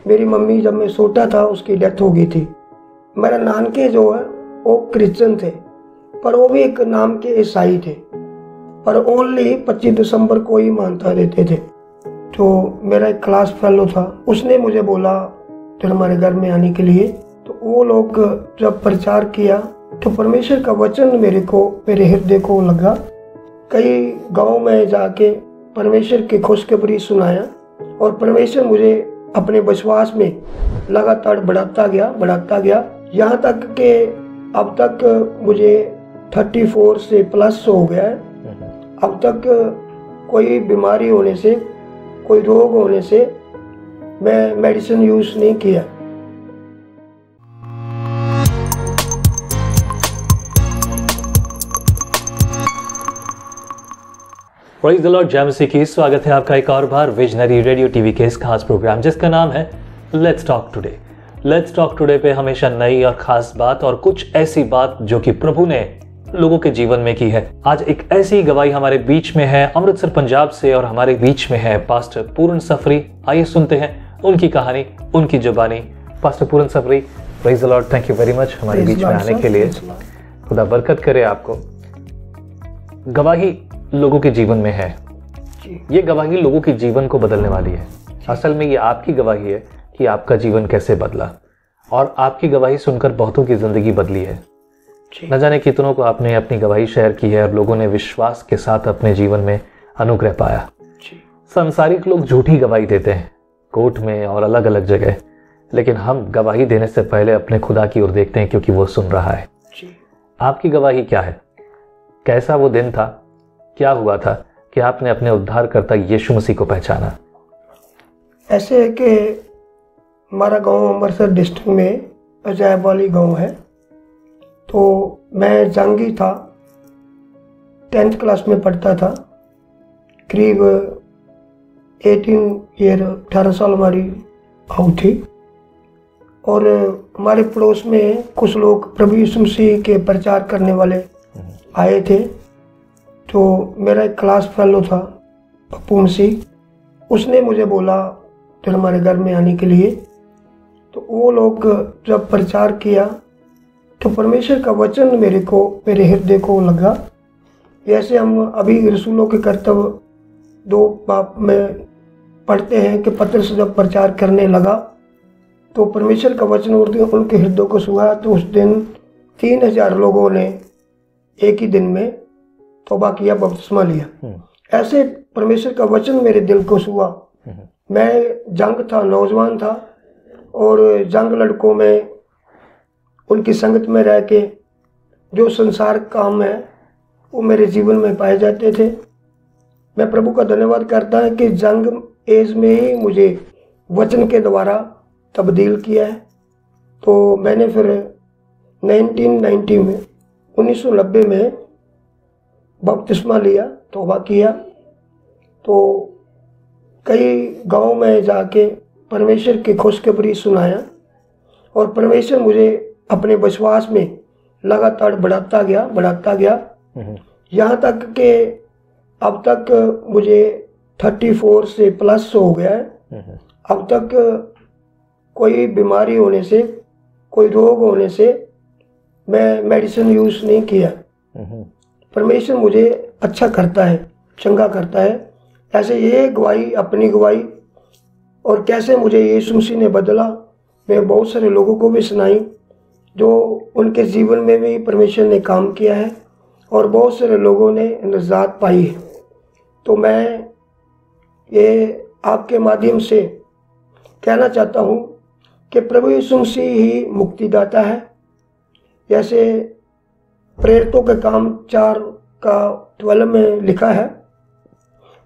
मेरी मम्मी जब मैं छोटा था उसकी डेथ हो गई थी। मेरा नानके जो है वो क्रिश्चियन थे, पर वो भी एक नाम के ईसाई थे, पर ओनली 25 दिसंबर को ही मानता रहते थे। तो मेरा एक क्लास फेलो था, उसने मुझे बोला फिर हमारे घर में आने के लिए। तो वो लोग जब प्रचार किया तो परमेश्वर का वचन मेरे हृदय को लगा। कई गांव में जाके परमेश्वर की खुशखबरी सुनाया और परमेश्वर मुझे अपने विश्वास में लगातार बढ़ाता गया यहाँ तक कि अब तक मुझे 34 से प्लस हो गया है। अब तक कोई बीमारी होने से, कोई रोग होने से मैं मेडिसिन यूज नहीं किया। प्रेज़ द लॉर्ड, जय मसीह की। स्वागत है आपका एक और बार विजनरी रेडियो टीवी के इस खास प्रोग्राम जिसका नाम है let's talk today. Let's talk today पे हमेशा नई और खास बात और कुछ ऐसी बात जो कि प्रभु ने लोगों के जीवन में की है। आज एक ऐसी गवाही हमारे बीच में है अमृतसर पंजाब से, और हमारे बीच में है पास्टर पूर्ण सफरी। आइए सुनते हैं उनकी कहानी, उनकी जुबानी। पास्टर पूर्ण सफरी, praise the Lord, thank you very much हमारे बीच में आने के लिए। खुदा बरकत करे आपको। गवाही लोगों के जीवन में है, ये गवाही लोगों के जीवन को बदलने वाली है। असल में ये आपकी गवाही है कि आपका जीवन कैसे बदला, और आपकी गवाही सुनकर बहुतों की जिंदगी बदली है। न जाने कितनों को आपने अपनी गवाही शेयर की है और लोगों ने विश्वास के साथ अपने जीवन में अनुग्रह पाया। सांसारिक लोग झूठी गवाही देते हैं कोर्ट में और अलग अलग जगह, लेकिन हम गवाही देने से पहले अपने खुदा की ओर देखते हैं क्योंकि वो सुन रहा है। आपकी गवाही क्या है? कैसा वो दिन था, क्या हुआ था कि आपने अपने उद्धारकर्ता यीशु मसीह को पहचाना? ऐसे है कि हमारा गांव अमृतसर डिस्ट्रिक्ट में अजायब वाली गांव है। तो मैं जंगी था, 10th क्लास में पढ़ता था। करीब 18 साल हमारी आयु थी। और हमारे पड़ोस में कुछ लोग प्रभु यीशु मसीह के प्रचार करने वाले आए थे। तो मेरा एक क्लास फेलो था पप्पू मसीह, उसने मुझे बोला फिर हमारे घर में आने के लिए। तो वो लोग जब प्रचार किया तो परमेश्वर का वचन मेरे हृदय को लगा। जैसे हम अभी रसूलों के कर्तव्य 2 बाब में पढ़ते हैं कि पतरस जब प्रचार करने लगा तो परमेश्वर का वचन उनके हृदय को छुआ। तो उस दिन 3000 लोगों ने एक ही दिन में तौबा किया, बपतिस्मा लिया। ऐसे परमेश्वर का वचन मेरे दिल को छुआ। मैं जंग था, नौजवान था, और जंग लड़कों में उनकी संगत में रह के जो संसार काम है वो मेरे जीवन में पाए जाते थे। मैं प्रभु का धन्यवाद करता है कि जंग एज में ही मुझे वचन के द्वारा तब्दील किया है। तो मैंने फिर 1990 में बपतिस्मा लिया, तौबा किया। तो कई गांव में जाके परमेश्वर की खुशखबरी सुनाया और परमेश्वर मुझे अपने विश्वास में लगातार बढ़ाता गया यहाँ तक कि अब तक मुझे 34 से प्लस हो गया है। अब तक कोई बीमारी होने से, कोई रोग होने से मैं मेडिसिन यूज नहीं किया। परमेश्वर मुझे अच्छा करता है, चंगा करता है। ऐसे ये गवाही, अपनी गवाही, और कैसे मुझे यीशु मसीह ने बदला, मैं बहुत सारे लोगों को भी सुनाई जो उनके जीवन में भी परमेश्वर ने काम किया है और बहुत सारे लोगों ने निजात पाई है। तो मैं ये आपके माध्यम से कहना चाहता हूँ कि प्रभु यीशु मसीह ही मुक्तिदाता है। जैसे प्रेरितों के काम 4:12 में लिखा है,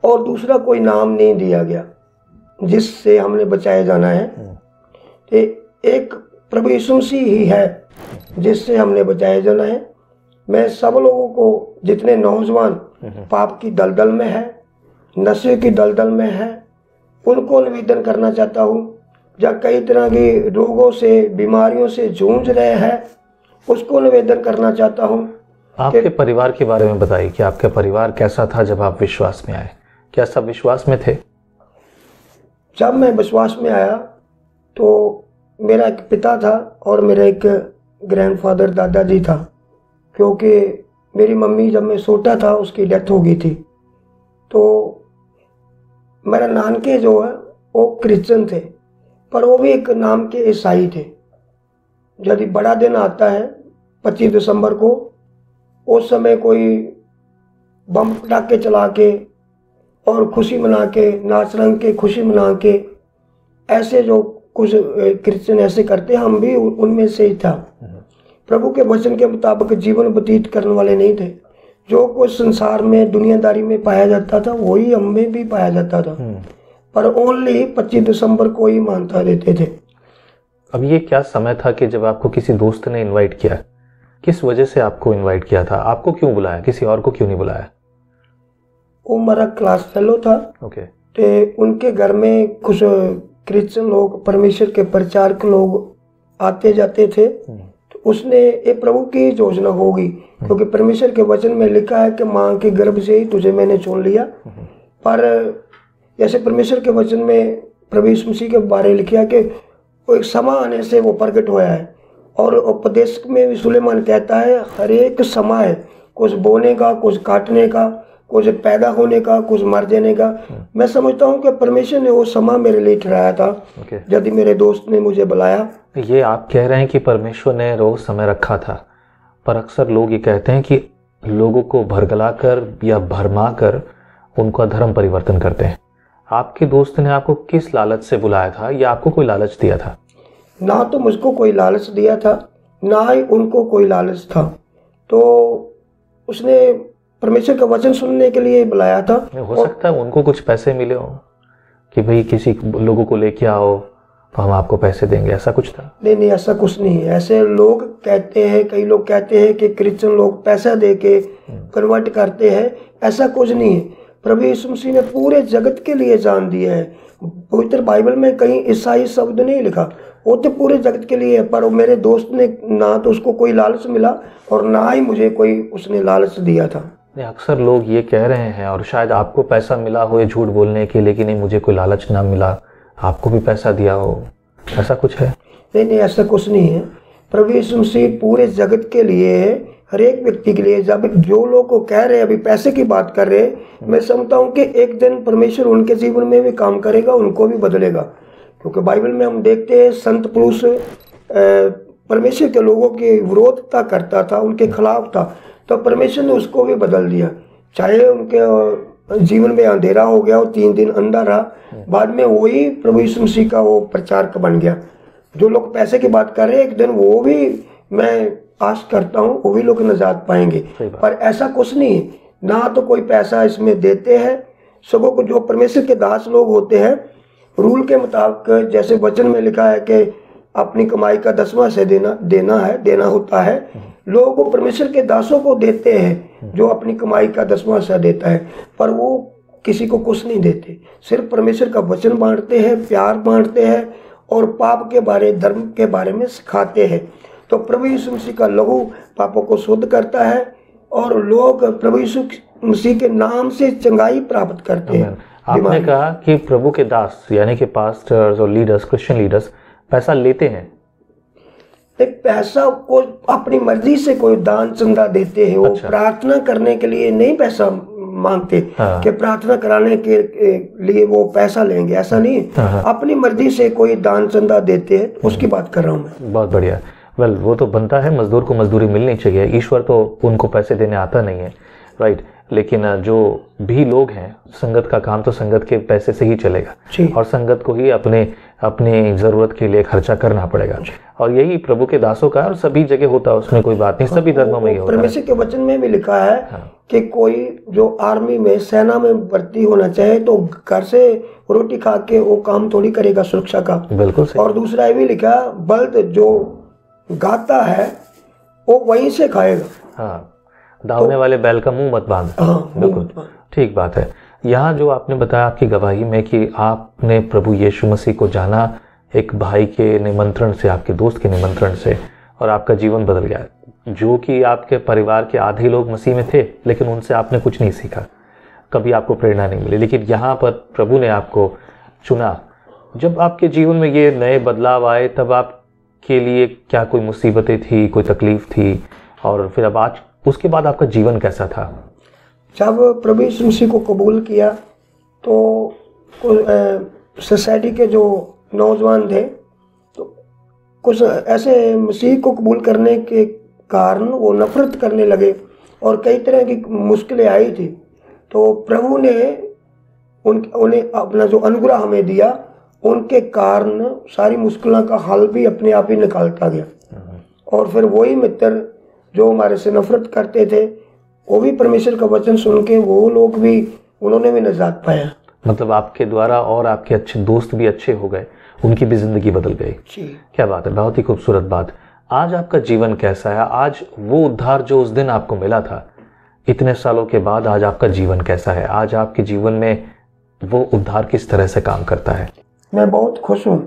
और दूसरा कोई नाम नहीं दिया गया जिससे हमने बचाए जाना है। एक प्रभु यीशु मसीह ही है जिससे हमने बचाए जाना है। मैं सब लोगों को, जितने नौजवान पाप की दलदल में है, नशे की दलदल में है, उनको निवेदन करना चाहता हूँ। जहाँ कई तरह के रोगों से, बीमारियों से जूझ रहे हैं, उसको निवेदन करना चाहता हूँ। आपके परिवार के बारे में बताइए कि आपका परिवार कैसा था जब आप विश्वास में आए? क्या सब विश्वास में थे? जब मैं विश्वास में आया तो मेरा एक पिता था और मेरा एक ग्रैंडफादर दादाजी था, क्योंकि मेरी मम्मी जब मैं छोटा था उसकी डेथ हो गई थी। तो मेरा नानके जो है वो क्रिश्चियन थे, पर वो भी एक नाम के ईसाई थे। यदि बड़ा दिन आता है 25 दिसंबर को, उस समय कोई बम पटाखे चला के और खुशी मना के, नाच रंग के खुशी मना के, ऐसे जो कुछ क्रिश्चियन ऐसे करते, हम भी उनमें से ही था। प्रभु के वचन के मुताबिक जीवन व्यतीत करने वाले नहीं थे। जो कुछ संसार में दुनियादारी में पाया जाता था वही हम में भी पाया जाता था, पर ओनली 25 दिसंबर को ही मान्यता देते थे। अब ये क्या समय था कि जब आपको किसी दोस्त ने इनवाइट किया? किस वजह से आपको इनवाइट किया था? आपको क्यों बुलाया, किसी और को क्यों नहीं बुलाया? वो हमारा क्लास फेलो था। ओके। तो उनके घर में कुछ क्रिश्चियन लोग, परमेश्वर के प्रचारक लोग आते जाते थे। तो उसने ये प्रभु की योजना होगी, क्योंकि परमेश्वर के वचन में लिखा है कि माँ के गर्भ से ही तुझे मैंने चुन लिया। पर जैसे परमेश्वर के वचन में प्रभु यीशु मसीह के बारे में लिखा कि वो एक समय आने से वो प्रकट हुआ है। और उपदेश में भी सुलेमान कहता है हर एक समय है, कुछ बोने का, कुछ काटने का, कुछ पैदा होने का, कुछ मर जाने का। मैं समझता हूँ कि परमेश्वर ने वो समय मेरे लिए ठहराया था। यदि मेरे दोस्त ने मुझे बुलाया। ये आप कह रहे हैं कि परमेश्वर ने रोज समय रखा था, पर अक्सर लोग ये कहते हैं कि लोगों को भरगला कर या भरमा कर उनका धर्म परिवर्तन करते हैं। आपके दोस्त ने आपको किस लालच से बुलाया था, या आपको कोई लालच दिया था? ना तो मुझको कोई लालच दिया था, ना ही उनको कोई लालच था। तो उसने परमेश्वर का वचन सुनने के लिए बुलाया था। हो सकता है उनको कुछ पैसे मिले हो कि भाई किसी लोगों को लेके आओ तो हम आपको पैसे देंगे, ऐसा कुछ था? नहीं, ऐसा कुछ नहीं है। ऐसे लोग कहते हैं, कई लोग कहते हैं कि क्रिश्चियन लोग पैसा दे के कन्वर्ट करते हैं, ऐसा कुछ नहीं है। प्रभु यीशु मसीह ने पूरे जगत के लिए जान दिया है। पवित्र बाइबल में कहीं ईसाई शब्द नहीं लिखा, वो तो पूरे जगत के लिए है। पर मेरे दोस्त ने ना तो उसको कोई लालच मिला और ना ही मुझे कोई उसने लालच दिया था। अक्सर लोग ये कह रहे हैं, और शायद आपको पैसा मिला हो ये झूठ बोलने के लिए कि नहीं मुझे कोई लालच ना मिला, आपको भी पैसा दिया हो, ऐसा कुछ है? नहीं, ऐसा कुछ नहीं है। प्रभु यीशु मसीह पूरे जगत के लिए है, हर एक व्यक्ति के लिए। जब जो लोग को कह रहे हैं अभी पैसे की बात कर रहे हैं, मैं समझता हूँ कि एक दिन परमेश्वर उनके जीवन में भी काम करेगा, उनको भी बदलेगा। क्योंकि बाइबल में हम देखते हैं संत पुरुष परमेश्वर के लोगों की विरोधता करता था, उनके खिलाफ था, तो परमेश्वर ने उसको भी बदल दिया। चाहे उनके जीवन में अंधेरा हो गया, वो 3 दिन अंधा रहा, बाद में वही प्रभु यीशु मसीह का वो प्रचारक बन गया। जो लोग पैसे की बात कर रहे हैं, एक दिन वो भी, मैं आश करता हूँ वो भी लोग नजात पाएंगे। पर ऐसा कुछ नहीं है, ना तो कोई पैसा इसमें देते हैं। सबों को जो परमेश्वर के दास लोग होते हैं, रूल के मुताबिक, जैसे वचन में लिखा है कि अपनी कमाई का 10वां से देना होता है। लोग परमेश्वर के दासों को देते हैं जो अपनी कमाई का 10वां से देता है, पर वो किसी को कुछ नहीं देते। सिर्फ परमेश्वर का वचन बांटते हैं, प्यार बांटते हैं और पाप के बारे, धर्म के बारे में सिखाते हैं। तो प्रभु यीशु मसीह का लहू पापों को शुद्ध करता है और लोग प्रभु यीशु मसीह के नाम से चंगाई प्राप्त करते हैं। आपने कहा कि प्रभु के दास यानी कि पास्टर्स और लीडर्स, क्रिश्चियन लीडर्स पैसा लेते हैं। एक पैसा को अपनी मर्जी से कोई दान चंदा देते हैं। वो प्रार्थना करने के लिए नहीं पैसा मांगते कि प्रार्थना कराने के लिए वो पैसा लेंगे, ऐसा नहीं। अपनी मर्जी से कोई दान चंदा देते हैं, उसकी बात कर रहा हूँ मैं। बहुत बढ़िया। वेल, वो तो बनता है, मजदूर को मजदूरी मिलनी चाहिए। ईश्वर तो उनको पैसे देने आता नहीं है, राइट। लेकिन जो भी लोग हैं, संगत का काम तो संगत के पैसे से ही चलेगा और संगत को ही अपने ज़रूरत के लिए खर्चा करना पड़ेगा। और यही प्रभु के दासों का और सभी जगह होता है, उसमें कोई बात नहीं, सभी धर्मों में ही होता है। परमेश्वर के वचन में भी लिखा है कि कोई जो आर्मी में, सेना में भर्ती होना चाहे तो घर से रोटी खा के वो काम थोड़ी करेगा सुरक्षा का। बिल्कुल सही। और दूसरा ये भी लिखा, बल्द जो गाता है वो वहीं से खाएगा। हाँ, दावने वाले बैल का मुंह मत बांध। बिल्कुल ठीक बात है। यहाँ जो आपने बताया आपकी गवाही में कि आपने प्रभु यीशु मसीह को जाना एक भाई के निमंत्रण से, आपके दोस्त के निमंत्रण से, और आपका जीवन बदल गया। जो कि आपके परिवार के आधे लोग मसीह में थे, लेकिन उनसे आपने कुछ नहीं सीखा, कभी आपको प्रेरणा नहीं मिली। लेकिन यहाँ पर प्रभु ने आपको चुना जब आपके जीवन में ये नए बदलाव आए तब आपके लिए क्या कोई मुसीबतें थी, कोई तकलीफ थी, और फिर अब आज उसके बाद आपका जीवन कैसा था? जब प्रभु यीशु मसीह को कबूल किया तो सोसाइटी के जो नौजवान थे तो कुछ ऐसे मसीह को कबूल करने के कारण वो नफरत करने लगे और कई तरह की मुश्किलें आई थी। तो प्रभु ने उन्हें अपना जो अनुग्रह हमें दिया, उनके कारण सारी मुश्किलों का हल भी अपने आप ही निकालता गया। और फिर वही मित्र जो हमारे से नफरत करते थे वो भी परमेश्वर का वचन सुन के वो लोग भी, उन्होंने भी निजात पाया। मतलब आपके द्वारा और आपके अच्छे दोस्त भी अच्छे हो गए, उनकी भी जिंदगी बदल गई। क्या बात है, बहुत ही खूबसूरत बात। आज आपका जीवन कैसा है? आज वो उद्धार जो उस दिन आपको मिला था, इतने सालों के बाद आज आपका जीवन कैसा है? आज आपके जीवन में वो उद्धार किस तरह से काम करता है? मैं बहुत खुश हूँ,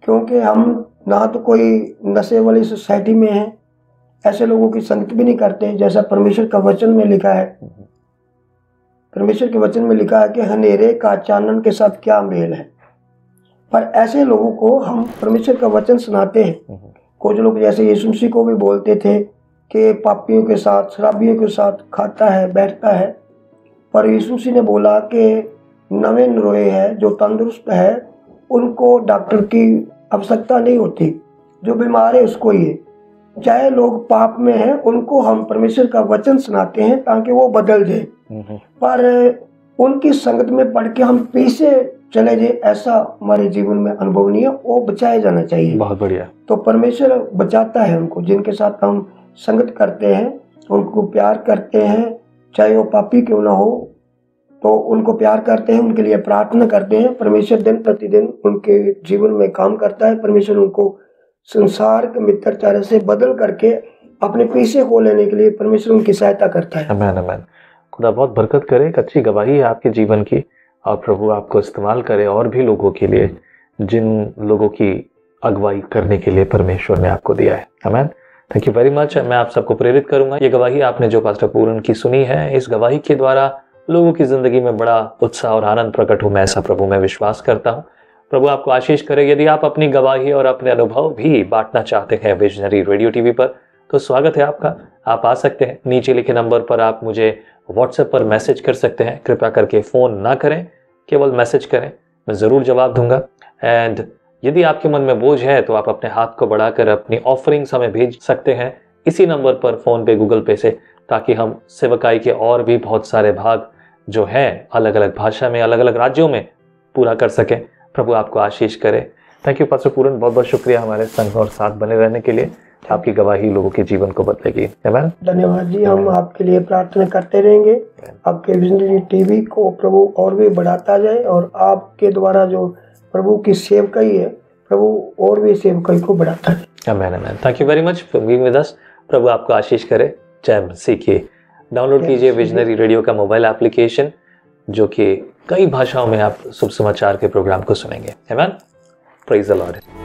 क्योंकि हम ना तो कोई नशे वाली सोसाइटी में हैं, ऐसे लोगों की संगत भी नहीं करते, जैसा परमेश्वर का वचन में लिखा है। परमेश्वर के वचन में लिखा है कि हनेरे का चानन के साथ क्या मेल है। पर ऐसे लोगों को हम परमेश्वर का वचन सुनाते हैं। कुछ लोग जैसे यीशु मसीह को भी बोलते थे कि पापियों के साथ, शराबियों के साथ खाता है, बैठता है, पर यीशु मसीह ने बोला कि नवे निरोए है, जो तंदुरुस्त है, उनको डॉक्टर की आवश्यकता नहीं होती, जो बीमार है उसको ही है। चाहे लोग पाप में हैं, उनको हम परमेश्वर का वचन सुनाते हैं ताकि वो बदल जाए। पर उनकी संगत में पढ़ के हम पीछे चले जाए, ऐसा हमारे जीवन में अनुभव नहीं है। वो बचाया जाना चाहिए। बहुत बढ़िया। तो परमेश्वर बचाता है उनको जिनके साथ हम संगत करते हैं, उनको प्यार करते हैं, चाहे वो पापी क्यों ना हो, तो उनको प्यार करते हैं, उनके लिए प्रार्थना करते हैं। परमेश्वर दिन प्रतिदिन उनके जीवन में काम करता है। परमेश्वर उनको संसार के मित्रचारे से बदल करके अपने पीछे को लेने के लिए परमेश्वर उनकी सहायता करता है। आमीन, आमीन। खुदा बहुत बरकत करे। एक अच्छी गवाही है आपके जीवन की, और प्रभु आपको इस्तेमाल करे और भी लोगों के लिए, जिन लोगों की अगुवाई करने के लिए परमेश्वर ने आपको दिया है। आमीन। Thank you very much. मैं आप सबको प्रेरित करूंगा, ये गवाही आपने जो पास्टर पूरन की सुनी है, इस गवाही के द्वारा लोगों की जिंदगी में बड़ा उत्साह और आनंद प्रकट हो, मैं ऐसा प्रभु में विश्वास करता हूँ। प्रभु आपको आशीष करे। यदि आप अपनी गवाही और अपने अनुभव भी बांटना चाहते हैं विजनरी रेडियो टीवी पर, तो स्वागत है आपका। आप आ सकते हैं, नीचे लिखे नंबर पर आप मुझे व्हाट्सएप पर मैसेज कर सकते हैं। कृपया करके फ़ोन ना करें, केवल मैसेज करें, मैं ज़रूर जवाब दूंगा। एंड यदि आपके मन में बोझ है तो आप अपने हाथ को बढ़ाकर अपनी ऑफरिंग्स हमें भेज सकते हैं इसी नंबर पर, फ़ोन पे, गूगल पे से, ताकि हम सेवकाई के और भी बहुत सारे भाग जो हैं अलग अलग भाषा में, अलग अलग राज्यों में पूरा कर सकें। प्रभु आपको आशीष करे। थैंक यू पास्टर पूरन, बहुत बहुत शुक्रिया हमारे संग और साथ बने रहने के लिए। आपकी गवाही लोगों के जीवन को बदलेगी। आमीन। धन्यवाद जी। हम आपके लिए प्रार्थना करते रहेंगे, आपके विजनरी टीवी को प्रभु और भी बढ़ाता जाए, और आपके द्वारा जो प्रभु की सेवकाई है, प्रभु और भी सेवकाई को बढ़ाता जाए। आमीन, आमीन। Thank you very much for being with us. प्रभु आपको आशीष करे। जय मसीह की। डाउनलोड कीजिए विजनरी रेडियो का मोबाइल एप्लीकेशन, जो कि कई भाषाओं में आप शुभ समाचार के प्रोग्राम को सुनेंगे। आमीन। Praise the Lord.